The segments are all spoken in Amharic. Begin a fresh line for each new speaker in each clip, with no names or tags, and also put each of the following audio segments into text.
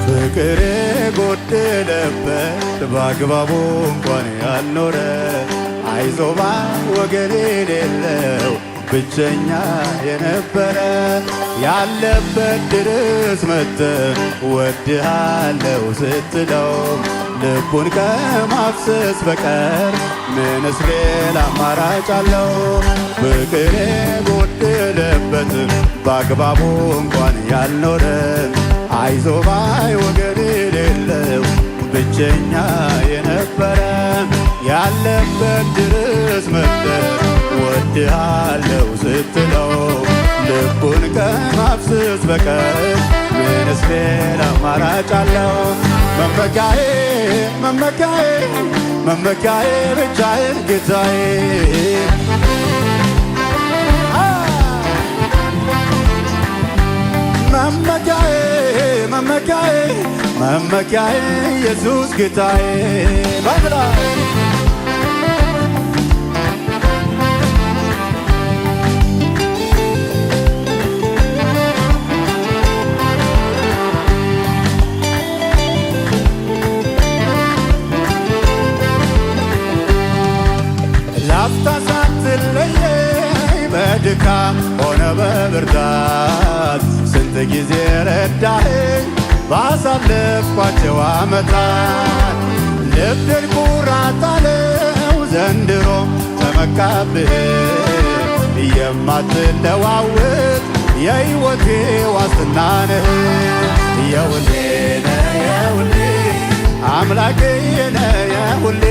ፍቅር ጎደለበት በአግባቡ እንኳን ያልኖረ አይዞባ ወገን የሌለው ብቸኛ የነበረ ያለበት ድረስ መጥተህ ወድሃለው ስትለው ልቡን ከማፍሰስ በቀር ምንስ ሌላ አማራጭ አለው? ፍቅር ጎደለበት በአግባቡ እንኳን ያልኖረ አይዞባይ ወገን የሌለው ብቸኛ የነበረ ያለበት ድረስ መጥተህ ወድሃለው ስትለው ልቡን ከማፍሰስ በቀር ምንስ ሌላ አማራጭ አለው? መመኪያዬ መመኪያዬ መመኪያዬ ብቻዬን ጌታዬ መመኪያዬ መመኪያዬ መመኪያዬ ኢየሱስ ጌታዬ ባብላ ላፍታ ሳትለየኝ በድካም ሆነ በብርታት ስንት ጊዜ ረዳኸኝ ባሳለፍኳቸው ዓመታት ልቤን ኩራት አለው ዘንድሮ ተመካብህ የማትለዋወጥ የሕይወቴ ዋስትና ነህ። የሁሌ ነህ የሁሌ አምላኬ ነህ የሁሌ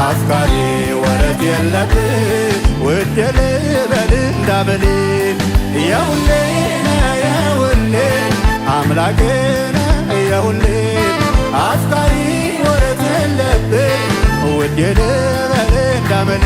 አፍቃሪ ወረት የለብህ ውዴ ልበል እንዳበል የሁሌ ነህ የሁሌ አምላኬ ነህ የሁሌ አፍቃሪ ወረት የለብህ ውዴ ልበል እንዳበል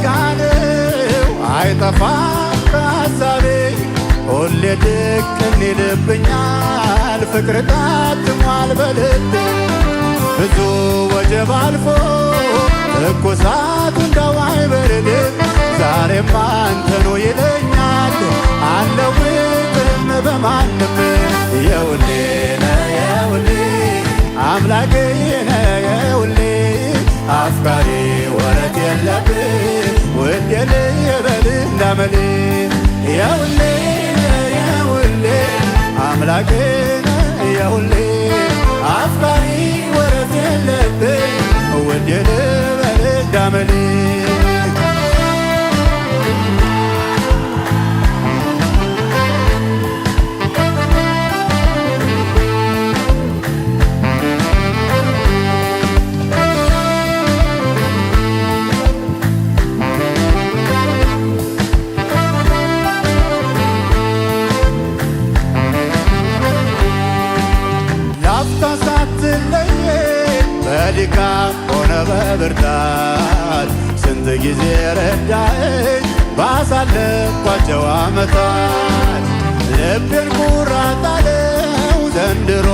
ባይዘነጋነው አይጠፋም በሐሳቤ ሁሌ ድቅን ይልብኛል ፍቅር ታትሟል በልቤ ብዙ ወጀብ አልፎ ትኩሳቱ እንደው አይበርድም ዛሬም አንተኑ ይለኛል አልለውጥም በማንም የሁሌ ነህ የሁሌ አምላኬ ነህ የሁሌ አፍቃሪ ወረት የለብህ ውዴ ልበል እንዳመል የሁሌ የሁሌ አምላኬ ነህ የሁሌ አፍቃሪ ወረት የለብህ ውዴ ልበል እንዳመል በድካም ሆነ በብርታት ስንት ጊዜ ረዳኸኝ ባሳለፍኳቸው ዓመታት ልቤን ኩራት አለው ዘንድሮ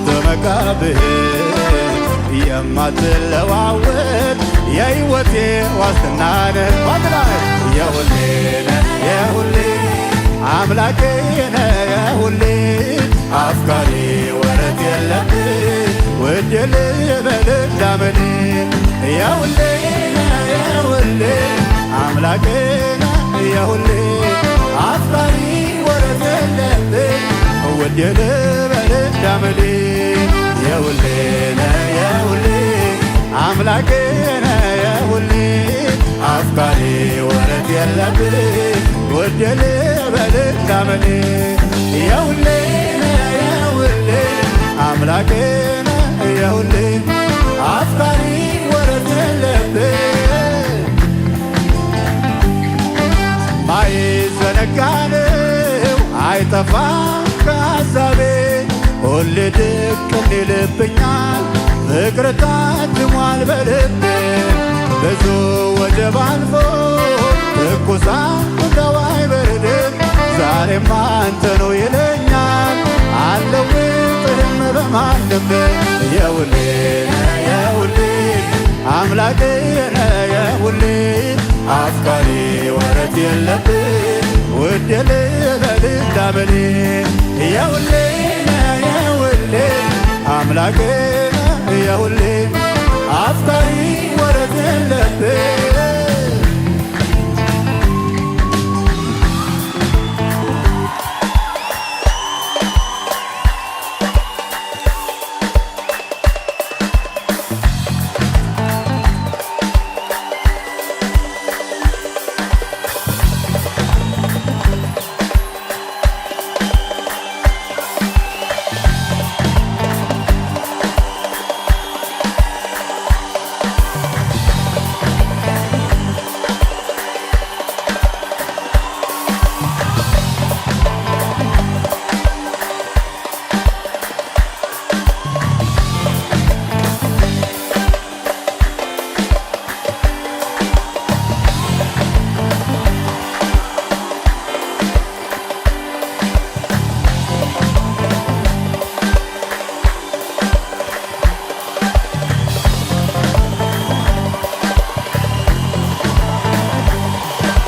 ተመካብህ የማትለዋወጥ የሕይወቴ ዋስትና ነህ ባትላይ የሁሌ ነህ የሁሌ አምላኬ ነህ የሁሌ አፍቃሪ ወረት የለብህ ውዴ ልበል እንዳመል የሁሌ የሁሌ አምላኬ የሁሌ አፍቃሪ ወረት የለብህ ውዴ ልበል እንዳመሌ የሁሌ የሁሌ አምላኬ የሁሌ አፍቃሪ ወረት የለብህ ውዴ ልበል እንዳመሌ የሁሌ የሁሌ አምላኬ የሁሌ አፍቃሪ ወረት የለብህ ማይዘነጋነው አይጠፋም ከሐሳቤ ሁሌ ድቅን ይልብኛል ፍቅር ታትሟል በልቤ ብዙ ወጀብ አልፎ ትኩሳት ቁጣው አይበርድም ዛሬም አንተ ነው ይለኛል አልለውጥህም በማንም የሁሌ የሁሌ አምላኬ የሁሌ አፍቃሪ ወረት የለብህ ውዴ ልበል እንዳመሌ የሁሌ የሁሌ አምላኬ የሁሌ አፍቃሪ ወረት የለብህ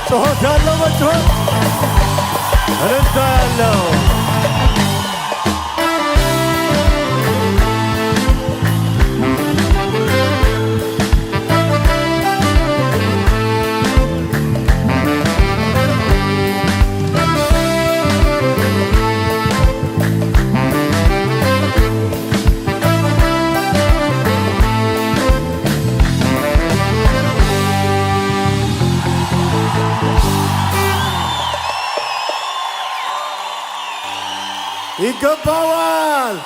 ጮኸት ያለው በጮኸት እልልታ ያለው ይገባዋል።